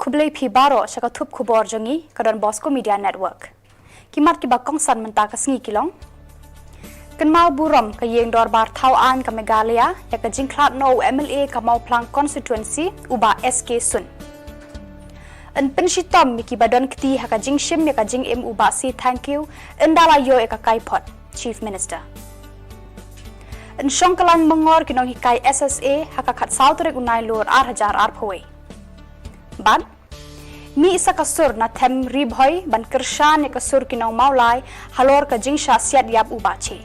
Kublai pi baro shaka tup Khubor jangi kadon Bosco Media Network. Kimat ki bakong san menta ka sngi kilong. Kan mau buram ka yeng dor bar thau an ka Meghalaya ya ka jingklat no MLA ka mau plang constituency uba SK sun. An penshitom miki badon kti ha ka jing shim ya ka jing im uba si thank you indala yo e ka kaipot Chief Minister. An shongkalan mangor kinong hikai SSA ha ka khat sautrek unai lor 8,000 arphoi. Ban mi isa kasur na them ribhoy ban kershan ya kasur kinong maulai halor ka jingsha siat yap ubache.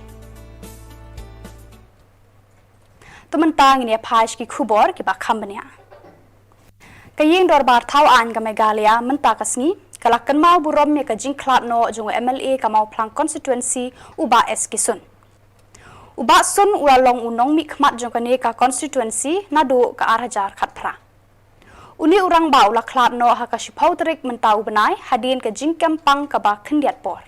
Tumantang ini page ki Khubor ki bakham bania. Kayeng dor bar thau an ka Meghalaya menta kasni kalakan mau burom ya ka jingklat no jung MLA ka mau plang constituency uba SK sun. Uba sun ulalong unong mi khmat jong ka ne ka constituency na do ka 8,000 khat phra. Uni urang ba ula klat no ha ka shipau trik mentau benai hadin ka jingkam pang ka ba khendiat por.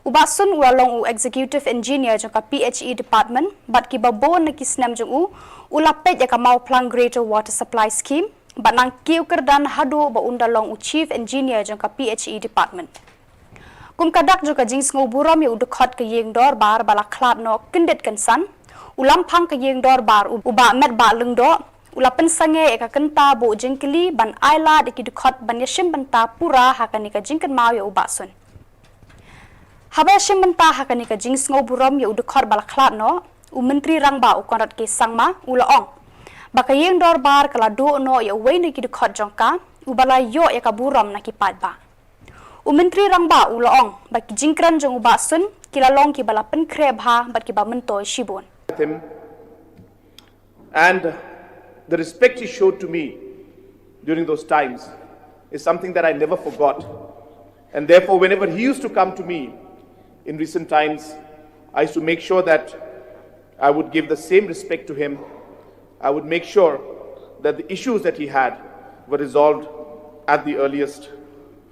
Uba sun ulalong u executive engineer jong ka PHE department bat ki ba bon na ki snam jong u ula pet ya ka mau plang greater water supply scheme bat nang kiu kerdan hadu ba undalong u chief engineer jong ka PHE department. Kum kadak jong ka jing sngo buram ya udkhot ka yeng dor bar bala klat no kendet kansan ulam phang ka yeng dor bar uba met ba lung do ulapan sange eka kenta bo jingkili ban aila diki dukot ban yashim banta pura hakani ka jingkan mau ya uba sun. Haba shim banta hakani ka jing sngo buram ya udukot bala klat no u menteri rangba u konrat ke sangma ula ong. Baka yeng dor bar kala do no ya wei niki dukot jongka ubala yo ya ka buram na kipad ba. U menteri rangba ula ong baki jingkran jong uba sun kilalong ki bala pen kreb ha bat ki ba mentoy shibon. And the respect he showed to me during those times is something that I never forgot. And therefore, whenever he used to come to me in recent times, I used to make sure that I would give the same respect to him. I would make sure that the issues that he had were resolved at the earliest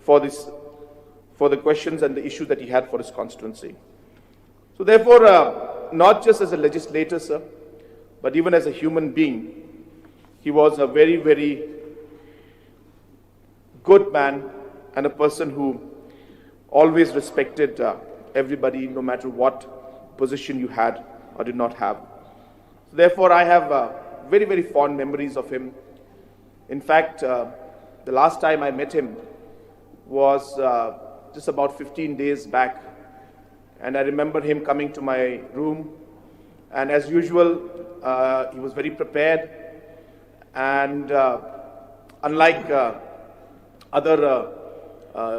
for the questions and the issues that he had for his constituency. So therefore, not just as a legislator, sir, but even as a human being, he was a very, very good man and a person who always respected everybody, no matter what position you had or did not have. So therefore, I have very, very fond memories of him. In fact, the last time I met him was just about 15 days back. And I remember him coming to my room. And as usual, he was very prepared. And unlike other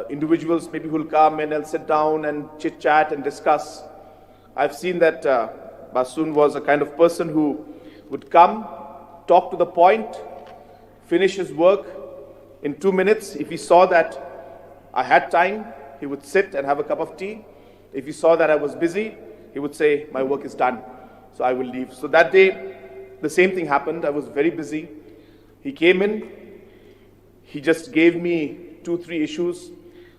individuals maybe who will come and they'll sit down and chit chat and discuss, I've seen that Basun was a kind of person who would come, talk to the point, finish his work in 2 minutes. If he saw that I had time, he would sit and have a cup of tea. If he saw that I was busy, he would say, my work is done, so I will leave. So that day, the same thing happened. I was very busy. He came in, he just gave me 2-3 issues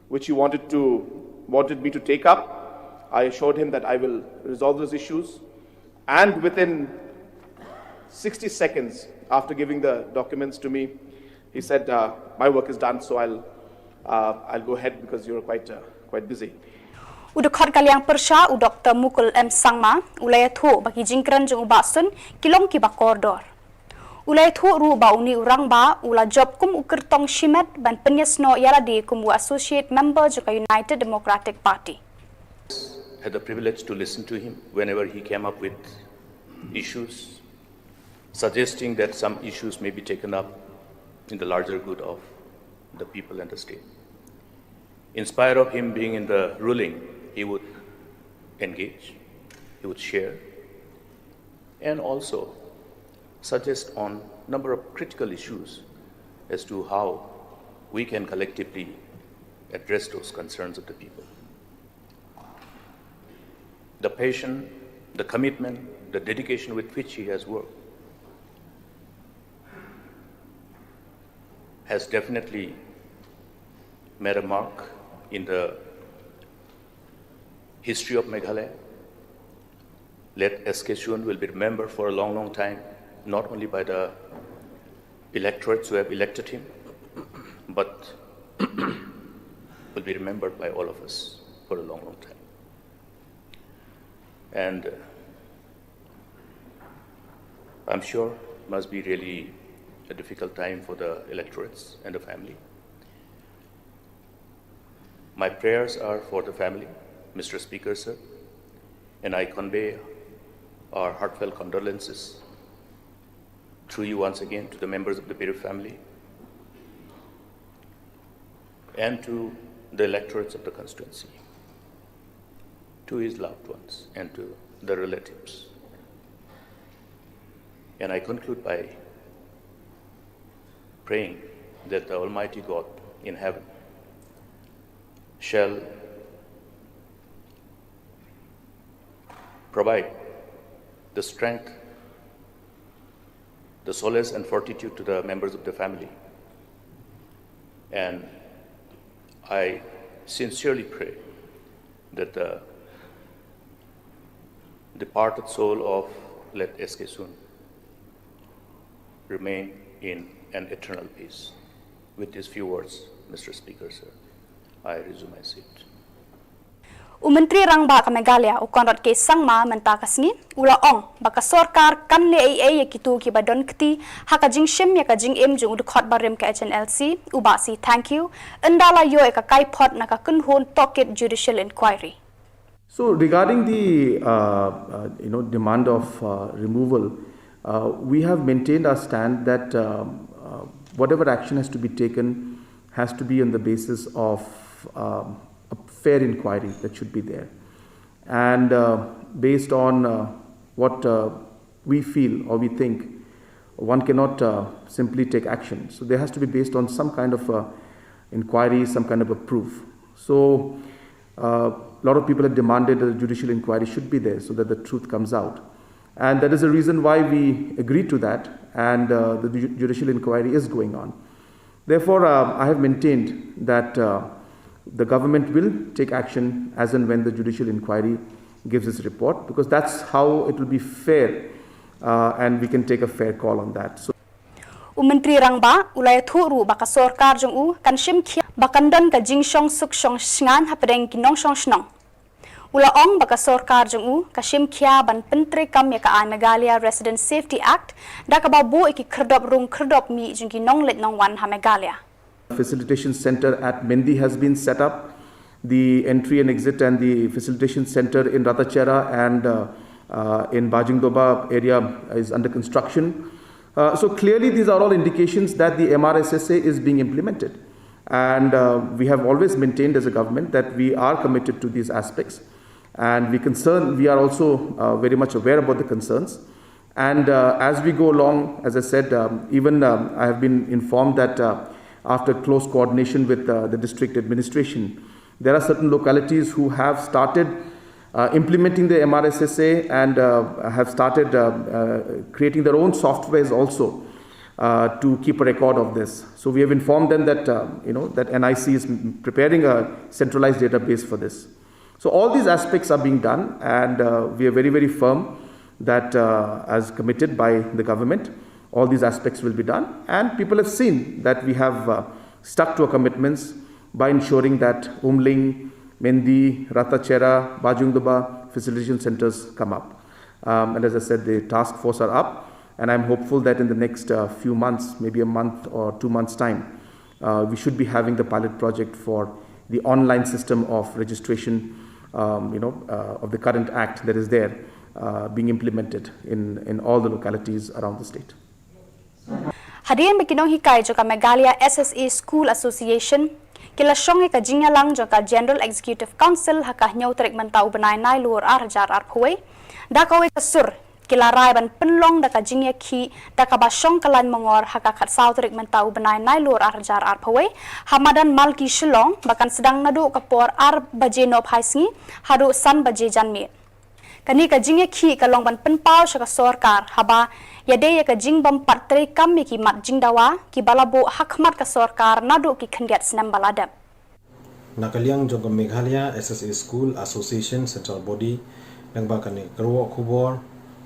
which he wanted me to take up. I assured him that I will resolve those issues. And within 60 seconds after giving the documents to me, he said, my work is done, so I'll go ahead because you're quite busy. Udukot kaliang persha u Dr. Mukul M. Sangma ulaya thu bagi jingkran jong uba sun kilong ki bakordor. Ulaya thu ru ba uni urang ba ula job kum ukertong shimet ban penyesno yala di kum associate member joka United Democratic Party. Had the privilege to listen to him whenever he came up with issues, suggesting that some issues may be taken up in the larger good of the people and the state. In spite of him being in the ruling, he would engage, he would share, and also suggest on a number of critical issues as to how we can collectively address those concerns of the people. The passion, the commitment, the dedication with which he has worked has definitely made a mark in the history of Meghalaya. Let SK Shun will be remembered for a long, long time, not only by the electorates who have elected him, but will be remembered by all of us for a long, long time. And I'm sure it must be really a difficult time for the electorates and the family. My prayers are for the family, Mr. Speaker, sir, and I convey our heartfelt condolences through you once again to the members of the bereaved family and to the electorates of the constituency, to his loved ones and to the relatives. And I conclude by praying that the Almighty God in heaven shall provide the strength, the solace and fortitude to the members of the family. And I sincerely pray that the departed soul of late S.K. Soon remain in an eternal peace. With these few words, Mr. Speaker, sir, I resume my seat. Menteri Rangba ka Meghalaya ukonrot ke sangma menta kasngi ula ong baka sorkar kan le ai kitu ki badon kti haka jing shem ya ka jing em jung khot barim ka HNLC ubasi thank you endala yo ka kai phot na ka kunhun toket judicial inquiry. So regarding the demand of removal, we have maintained our stand that whatever action has to be taken has to be on the basis of a fair inquiry that should be there, and based on what we feel or we think, one cannot simply take action. So there has to be based on some kind of inquiry, some kind of a proof. So a lot of people have demanded that a judicial inquiry should be there so that the truth comes out, and that is the reason why we agreed to that, and the judicial inquiry is going on. Therefore, I have maintained that the government will take action as and when the judicial inquiry gives its report, because that's how it will be fair, and we can take a fair call on that. So, Menteri Rangba ulai thuru baka sorkar jong u kan shim khia bakandon ka jing shong suk shong sngan hapdeng ki nong shong snong ula ong baka sorkar jong u ka shim khia ban pentre kam ya ka Meghalaya Resident Safety Act da ka babu iki khrdop rung khrdop mi jong ki nong let nong wan ha Meghalaya. Facilitation center at Mendi has been set up. The entry and exit and the facilitation center in Ratachera and in Bajingdoba area is under construction. So clearly these are all indications that the MRSSA is being implemented, and we have always maintained as a government that we are committed to these aspects, and we are also very much aware about the concerns, and as we go along, as I said, even I have been informed that after close coordination with the district administration, there are certain localities who have started implementing the MRSSA and have started creating their own softwares also to keep a record of this. So we have informed them that that NIC is preparing a centralized database for this. So all these aspects are being done, and we are very, very firm that as committed by the government, all these aspects will be done, and people have seen that we have stuck to our commitments by ensuring that Umling, Mendi, Ratachera, Bajungdoba facilitation centers come up. And as I said, the task force are up, and I'm hopeful that in the next few months, maybe a month or 2 months' time, we should be having the pilot project for the online system of registration, of the current act that is there, being implemented in all the localities around the state. Hadirin bikinong hikai joka Meghalaya SSA School Association kila shongi ka jingya lang joka General Executive Council haka nyau trek mentau benai nai luar arjar arpwe da kawe kasur kila rai ban penlong da ka jingya ki da ka basong kalan mongor haka khat sau trek mentau benai nai luar arjar arpwe hamadan malki Shillong bahkan sedang nadu kapor ar baje no phaisngi hadu san baje janmi kani ka jingya ki ka long ban penpau shaka sorkar haba yade ka jing bam patre kam ki mat jing dawa ki balabo hakmat ka sorkar nadu ki khandiat snam baladam nakaliang jong Meghalaya SSA School Association Central Body yang bakane kro Khubor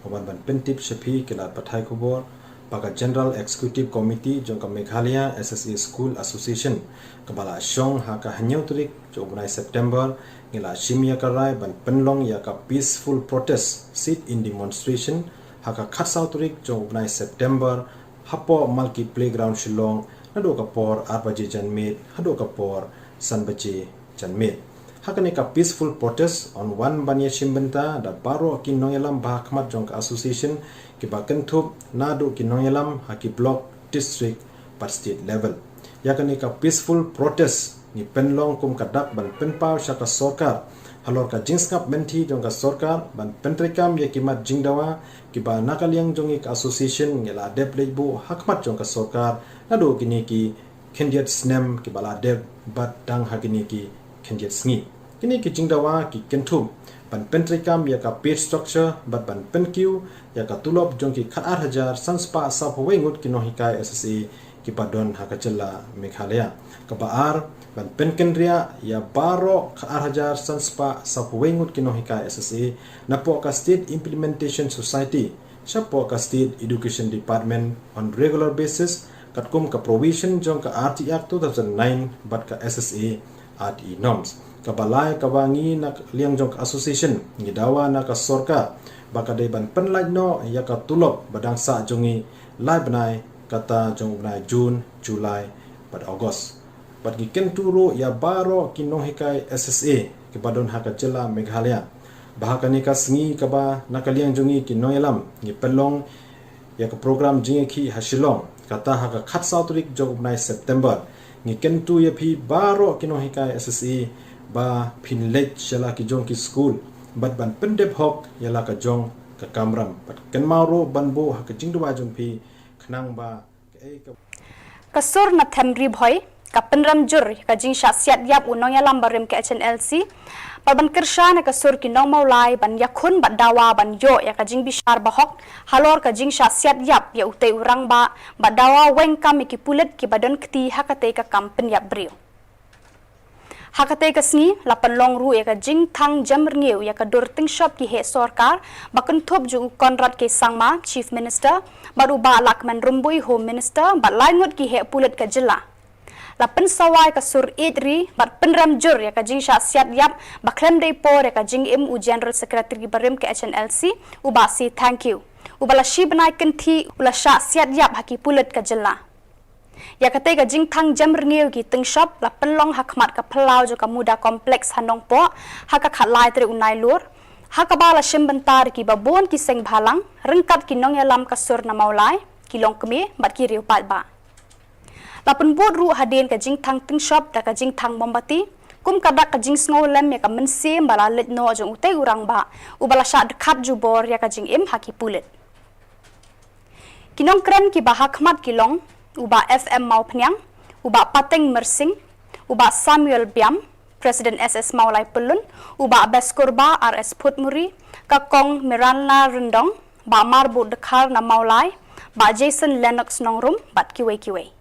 oban ban pentip shepi kila pathai Khubor baka General Executive Committee jong ka Meghalaya SSA School Association kabala Shillong haka hanyau turik jong bunai September ngila shimya karai ban penlong ya ka peaceful protest sit in demonstration haka khatsau turik jong bunai September hapo malki playground Shillong nado ka por arbaje janmit hado ka por sanbaje janmit hakane ka peaceful protest on one banya shimbenta da baro kinongelam bahakmat jong ka association ki bakentup nado kinongelam haki block district par state level yakane ka peaceful protest ni penlong kum kadak ban penpau syaka sorkar halor ka jingskap menti jong ka sorkar ban pentrekam ye kimat jingdawa ki ba nakaliang jong ka association ngela dep lebu hakmat jong ka sorkar nado kini ki kendiat snem ki bala dep bat dang hakini ki kendiat sngi kini ki jingdawa ki kentum ban pentrekam ya ka pay structure bat ban penkiu ya ka tulop jong ki khatar hajar sanspa sap wengut kinohikai SSA ki padon hakacella Meghalaya ka baar ban penkendria ya baro khatar hajar sanspa sap wengut kinohikai SSA napo ka state implementation society sapo ka state education department on regular basis katkum ka provision jong ka RT Act 2009 bat ka SSA RT norms kabalai kawangi nak liang jong association ngidawa nak sorka baka dai ban penlai no ya ka tulop badang sa jongi lai banai kata jong banai Jun Julai pada Ogos bad gi kenturu ya baro kinohikai SSA ke badon haka jela Meghalaya bahakani ka sngi kaba nakaliang jongi kinoelam ngi pelong ya ka program jingi ki Shillong kata haka khatsa turik jong banai September ngi kentu ya phi baro kinohikai SSA ba pinlet shala ki jong ki school bat ban pendep hok yala ka jong ka kamram bat ken mauro ban bo ha ka jingdwa jong pi khnang ba kasur na thamri bhoi ka penram jur ka jing sha siat yap unong yalam barim ka HNLC ban kirsha na kasur ki nong maulai ban yakhun bat dawa ban yo ya ka jing bishar bahok halor ka jing sha siat yap ya utei urang ba dawa weng kam ki pulet ki badon kti ha ka te ka kampen yap brio hakate kasni lapan long ru ya ka jing thang jam rngeu ya ka dur ting shop ki he sarkar bakun thop ju Conrad ke sangma chief minister baru ba lakman rumbui home minister ba laingot ki he pulet ka jilla lapan sawai ka sur idri bat penram jur ya ka jing sha siat yap ba klem dei por ya ka jing im u general secretary barim ke HNLC u ba si thank you u bala shi banai kanthi ula sha siat yap haki pulet ka jilla ya kate ka jing thang jam rngeu ki ting shop la penlong hakmat ka phalau jo ka muda complex hanong po haka khalai tre unai lur haka bala shimbantar ki babon ki seng bhalang rengkat ki nong yalam ka sur na maulai ki long kme bat ki riu pat ba la pen bot ru haden ka jing thang ting shop da ka jing thang bombati kum kadak ka jing sngo lem ya ka mense bala let no jo utei urang ba u bala sha dekat ju bor ya ka jing im haki pulet kinong kren ki ba hakmat ki long uba FM mau penyang, uba Pateng Mersing, uba Samuel Biam, Presiden SS Maulai Pelun, uba Abes Kurba RS Putmuri, Kakong Miranla Rendong, ba Marbu Dekar na Maulai, ba Jason Lennox Nongrum, bat kiwe.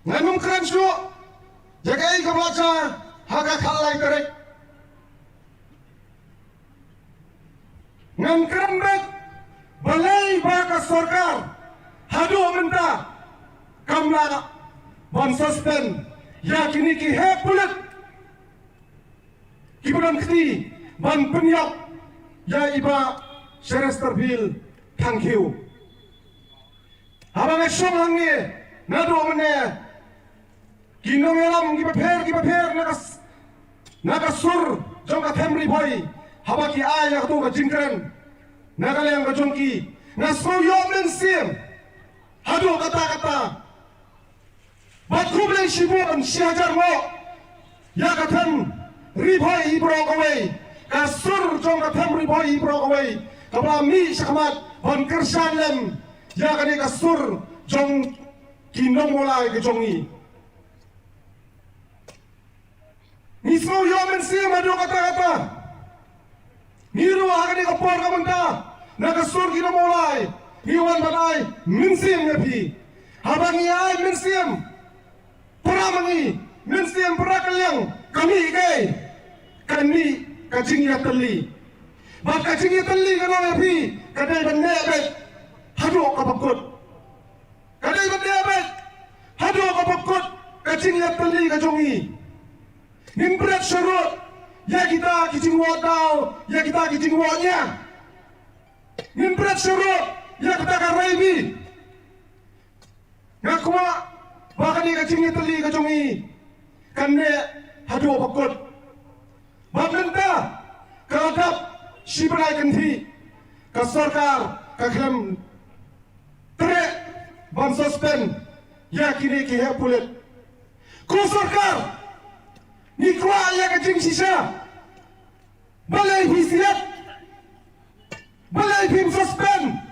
Nganum keren su, jagai kebelajar, haga kalai terek. Ngan keren bet, balai baka sorkar. Hadu menta kamla ban suspend ya kini ki he pulet ki bulan kti ban penyok ya iba Chesterfield thank you abang esong hangi nadu mene kinong elam ki beper nakas sur jong ka family boy haba ki aya tu ka jingkren nakaleng ka jongki na so yom len sim hadu kata-kata bat kublai shibun siajar mo ya katan ribhai ibro kawai kasur jong katam ribhai ibro kawai kabla mi shakmat ban kersan lem ya kani kasur jong kinong mulai ke jongi ni so yomen sim hadu kata-kata niru hakani kapor kamanta na kasur kinong mulai Iwan banai minsim yapi, habangi ay minsim, peramangi minsim perakaliang kami gay, kani kacing ya teli, bak kacing ya teli kalau yapi, kadai benda bet hadu kapakut kadai benda bet hadu kapakut kacing ya teli kajongi nin berat syurut ya kita kicing wadau ya kita kicing wadnya nin berat syurut ya kita karaibi ngakwa bakani kacing ya teli kajongi kanne hadu kapakut babenta kadap shiberai kanthi ka sarkar ka khlem tre ban suspend ya kini ki he pulit ko sarkar ni kwa ya ka jing sisa balai hisiat balai bim suspend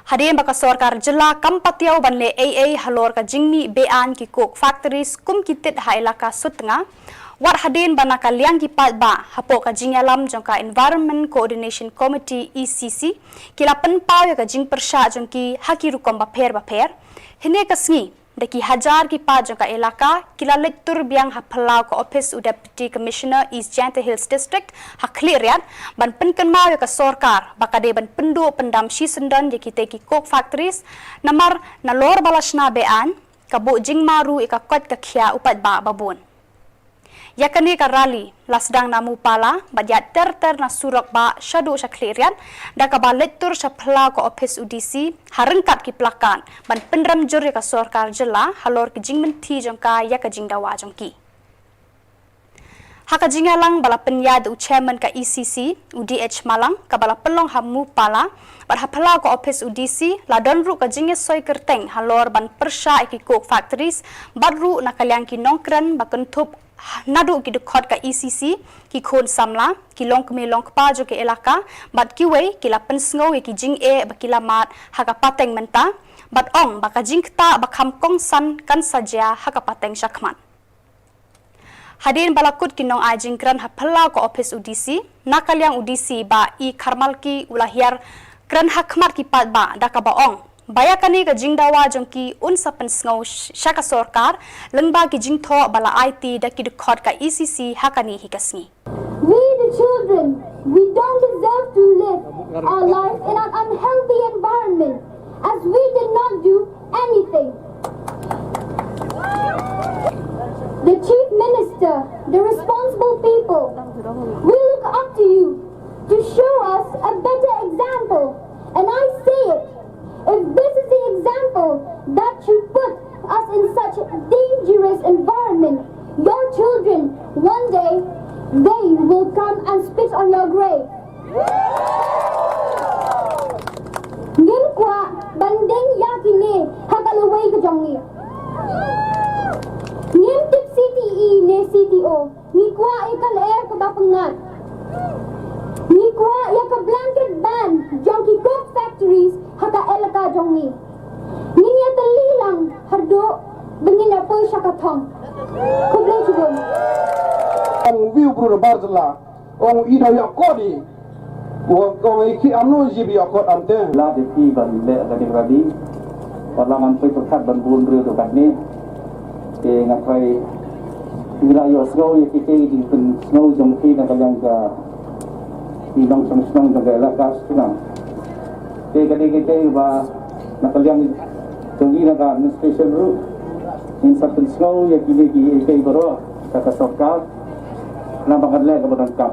Hadirin baka sorkar jilla kampatiau banle AA halor ka jingmi bean ki cook factories kum kitit ha ilaka sutnga wat hadin bana ka liang ki pat ba hapo ka jingalam jongka Environment Coordination Committee ECC kila pen pau ya ka jing persha jongki haki rukom ba pher hine ka sngi daki hajar ki pat jongka ilaka kila lektur biang haphalau ka office u deputy commissioner East Janta Hills District hakli riat ban pen kan mau ya ka sorkar baka de ban pendu pendam shi sendan ya ki cook factories namar nalor balashna bean ka bo jing maru ika kot ka khia upat ba babun yakani ka rally lasdang namu pala badyat ter na surak ba shadu shaklirian da ka balettur shapla ko office UDC harengkat ki plakan ban pendram jur ka sorkar jilla halor ki jingmen thi jongka ya ka jingdawa jongki haka jingalang bala penyad u chairman ka ECC UDH Malang ka bala pelong hamu pala bar hapla ko office UDC la donru ka jinge soi kerteng halor ban persha ki cook factories badru na kalyang ki nongkran bakentup nadu ki dekhot ka ECC ki khon samla ki long kme long pa jo ke elaka bat ki wei ki la pen sngo ki jing e bakila mat haka pateng menta bat ong baka jingta bakham kong san kan saja haka pateng shakman hadin balakut kinong ajing kran hapala ko office UDC nakalyang UDC ba I karmal ki ulahiar kran hakmat ki pat ba daka ba ong bayakani ka jingdawa jongki unsa pen sngo shaka sorkar lengba ki jingtho bala IT daki dekhot ka ECC hakani hikasngi We the children, we don't deserve to live our life in an unhealthy environment as we did not do anything. The Chief Minister, the responsible people, we look up to you to show us a better example. And I say it, if this is the example that you put us in such a dangerous environment, your children, one day, they will come and spit on your grave. Ngin kwa bandeng yakini hakalaway ka jongi. Ngin tip CTE ne CTO, ni kwa ikal air ka bapangat. Ni kwa yaka blanket ban jongi cook factories haka elaka jongi. Ninya talilang hardo bengina po syakathong. Kublay chubon. Ang view bro barzla ang ida yakodi ang iki amno jibi yakod ante la de ti ban le gading radi parlaman poi perkat ban bun rio do katni e ngakai ila yo snow ye kike di pen snow jong ki na kalyang ka ibang song da la gas tunang e gading kike ba na kalyang jong ina ka station route in certain snow ye kike ki baro kata sokal na bakadle ka bodang kam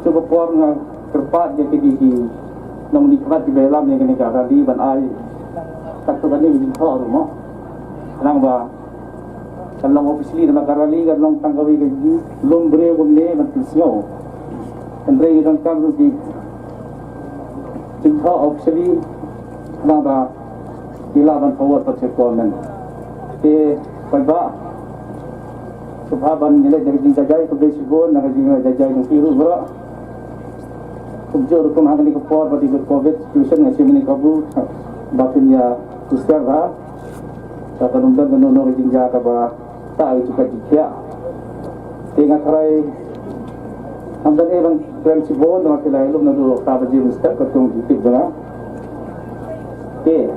cuba por nga kerpat je ki nam nikmat di dalam ni kini ka di ban ai tak tu bani di tho mo nang ba kalong officially na makarali kalong tanggawi ka lombre gumne matisyo andre ang kam ru di tho officially na ba ilaban forward to government te ba subhaban nilai dari jajai ke besibon nak jajai ng virus bro kubjor ko mahani ko por pati ko covid situation nga simini kabu batin ya kuster ha sa kanungdan ganono ring ja ka ba ta itu ka dikya tinga karai amdan ebang principal na kilay lum na do ka ba ji mister ko tung ditib bana ke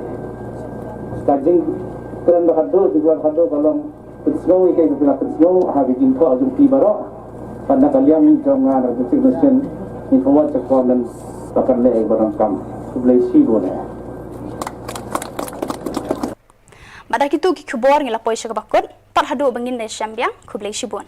starting kran ba hado digwa hado kalong Pensau ikai bila pensau hari jingko ajung tibaro pada kalian jom ngana decision infowat sekolah dan bahkan le barang kam kublai sibon ya. Madak itu ki Khubor ngila poisha ka bakut, tar hadu bangin dai syambiang kublai shibon.